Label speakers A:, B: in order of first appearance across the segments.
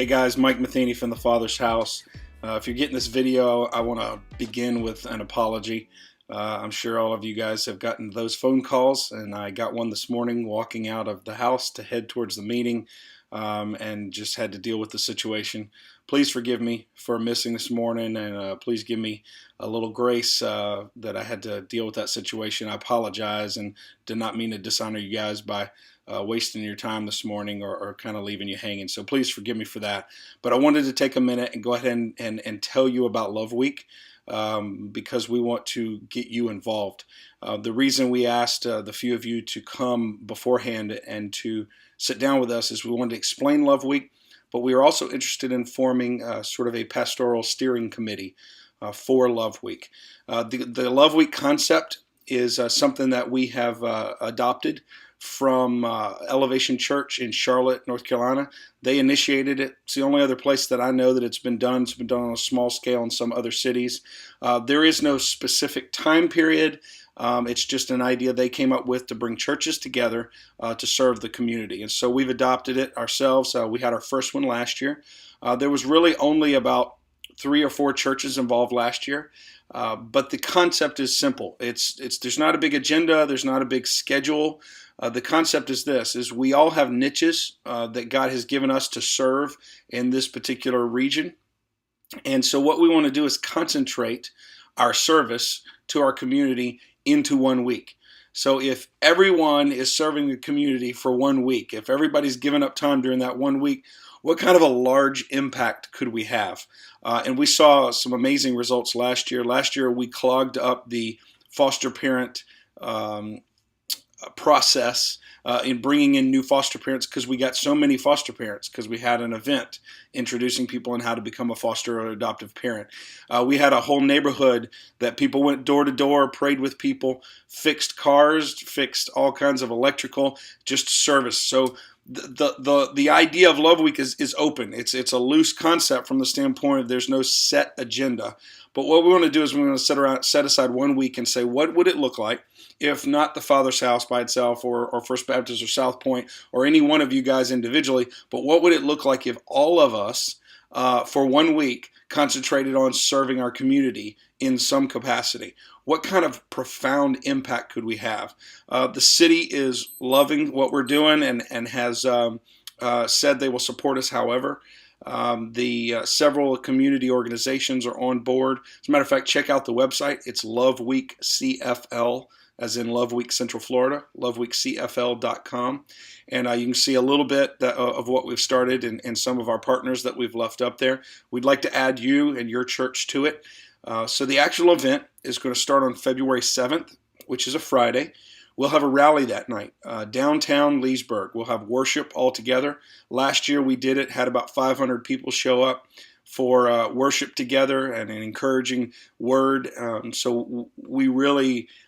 A: Hey guys, Mike Matheny from the Father's House. If you're getting this video, I want to begin with an apology. I'm sure all of you guys have gotten those phone calls, and I got one this morning walking out of the house to head towards the meeting, and just had to deal with the situation. Please forgive me for missing this morning, and please give me a little grace that I had to deal with that situation. I apologize and did not mean to dishonor you guys by wasting your time this morning or kind of leaving you hanging. So please forgive me for that. But I wanted to take a minute and go ahead and tell you about Love Week, because we want to get you involved. The reason we asked the few of you to come beforehand and to sit down with us is we wanted to explain Love Week, but we are also interested in forming sort of a pastoral steering committee for Love Week. The Love Week concept is something that we have adopted from Elevation Church in Charlotte, North Carolina. They initiated it. It's the only other place that I know that it's been done. It's been done on a small scale in some other cities. There is no specific time period. It's just an idea they came up with to bring churches together to serve the community. And so we've adopted it ourselves. We had our first one last year. There was really only about 3 or 4 churches involved last year. But the concept is simple. There's not a big agenda. There's not a big schedule. The concept is this, is we all have niches that God has given us to serve in this particular region. And so what we want to do is concentrate our service to our community into 1 week. So if everyone is serving the community for 1 week, if everybody's given up time during that 1 week, what kind of a large impact could we have? And we saw some amazing results last year. Last year, we clogged up the foster parent process in bringing in new foster parents because we got so many foster parents because we had an event introducing people on how to become a foster or adoptive parent. We had a whole neighborhood that people went door to door, prayed with people, fixed cars, fixed all kinds of electrical, just service. So the idea of Love Week is open. It's a loose concept from the standpoint of there's no set agenda. But what we want to do is we're going to set aside 1 week and say, what would it look like if not the Father's House by itself or First Baptist or South Point or any one of you guys individually, but what would it look like if all of us for 1 week concentrated on serving our community in some capacity? What kind of profound impact could we have? The city is loving what we're doing and has said they will support us however. Several community organizations are on board. As a matter of fact, check out the website. It's Love Week CFL, as in Love Week Central Florida, loveweekcfl.com. And you can see a little bit of what we've started and some of our partners that we've left up there. We'd like to add you and your church to it. So the actual event is going to start on February 7th, which is a Friday. We'll have a rally that night, downtown Leesburg. We'll have worship all together. Last year we did it, had about 500 people show up for worship together and an encouraging word. So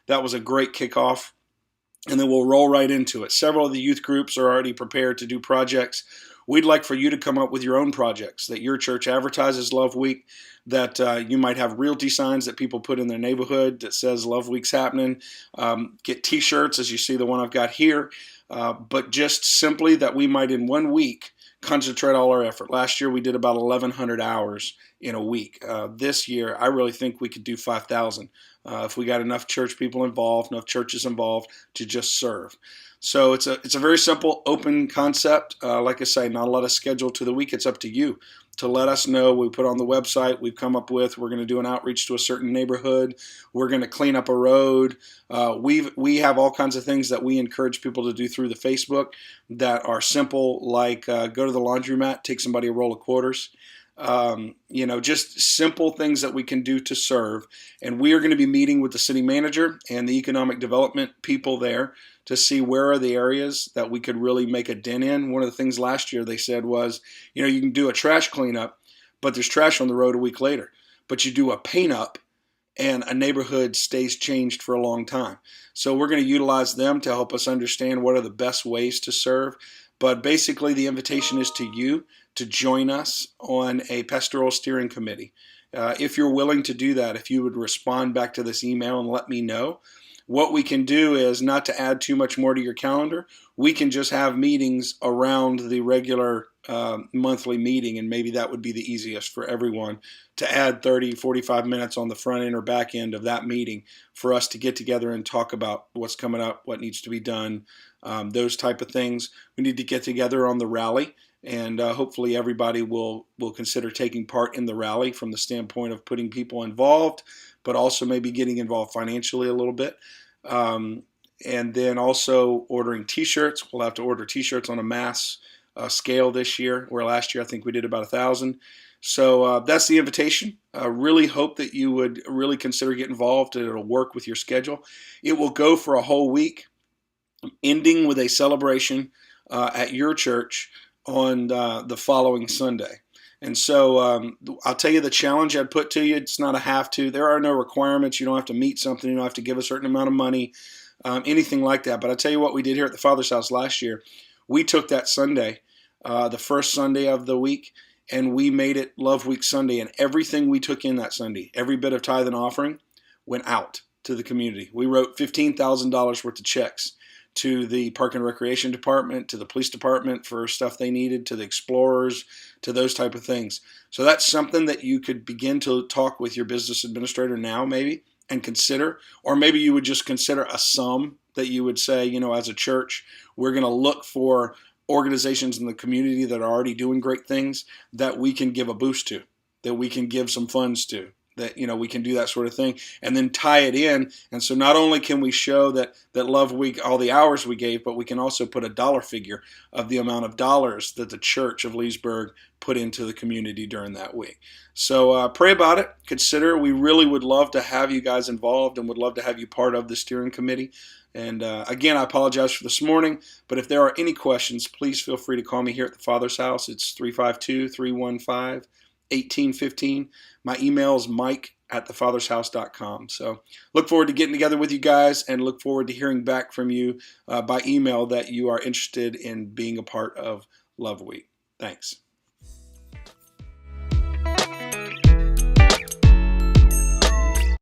A: that was a great kickoff. And then we'll roll right into it. Several of the youth groups are already prepared to do projects. We'd like for you to come up with your own projects that your church advertises Love Week, that you might have realty signs that people put in their neighborhood that says Love Week's happening. Get t-shirts, as you see the one I've got here, but just simply that we might in 1 week concentrate all our effort. Last year we did about 1,100 hours in a week. This year I really think we could do 5,000 if we got enough church people involved, enough churches involved to just serve. So it's a very simple, open concept. Like I say, not a lot of schedule to the week. It's up to you to let us know. We put on the website, we've come up with, we're going to do an outreach to a certain neighborhood. We're going to clean up a road. We have all kinds of things that we encourage people to do through the Facebook that are simple, like go to the laundromat, take somebody a roll of quarters. Just simple things that we can do to serve. And we are going to be meeting with the city manager and the economic development people there to see where are the areas that we could really make a dent in. One of the things last year they said was, you can do a trash cleanup, but there's trash on the road a week later. But you do a paint up and a neighborhood stays changed for a long time. So we're going to utilize them to help us understand what are the best ways to serve. But basically the invitation is to you to join us on a pastoral steering committee. If you're willing to do that, if you would respond back to this email and let me know. What we can do is not to add too much more to your calendar. We can just have meetings around the regular monthly meeting, and maybe that would be the easiest for everyone to add 30, 45 minutes on the front end or back end of that meeting for us to get together and talk about what's coming up, what needs to be done, those type of things. We need to get together on the rally, and hopefully everybody will consider taking part in the rally from the standpoint of putting people involved, but also maybe getting involved financially a little bit. And then also ordering T-shirts. We'll have to order T-shirts on a mass scale this year, where last year I think we did about 1,000. So that's the invitation. Really hope that you would really consider getting involved, and it'll work with your schedule. It will go for a whole week, ending with a celebration at your church on the following Sunday. And so I'll tell you the challenge I'd put to you. It's not a have to. There are no requirements. You don't have to meet something. You don't have to give a certain amount of money, anything like that. But I'll tell you what we did here at the Father's House last year. We took that Sunday, the first Sunday of the week, and we made it Love Week Sunday. And everything we took in that Sunday, every bit of tithe and offering, went out to the community. We wrote $15,000 worth of checks to the Park and Recreation Department, to the police department for stuff they needed, to the explorers, to those type of things. So that's something that you could begin to talk with your business administrator now maybe and consider, or maybe you would just consider a sum that you would say, you know, as a church, we're going to look for organizations in the community that are already doing great things that we can give a boost to, that we can give some funds to, that, you know, we can do that sort of thing and then tie it in. And so not only can we show that Love Week, all the hours we gave, but we can also put a dollar figure of the amount of dollars that the Church of Leesburg put into the community during that week. So pray about it. Consider. We really would love to have you guys involved and would love to have you part of the steering committee. And again, I apologize for this morning, but if there are any questions, please feel free to call me here at the Father's House. It's 352-315-1815. My email is mike@thefathershouse.com. So look forward to getting together with you guys and look forward to hearing back from you by email that you are interested in being a part of Love Week. Thanks.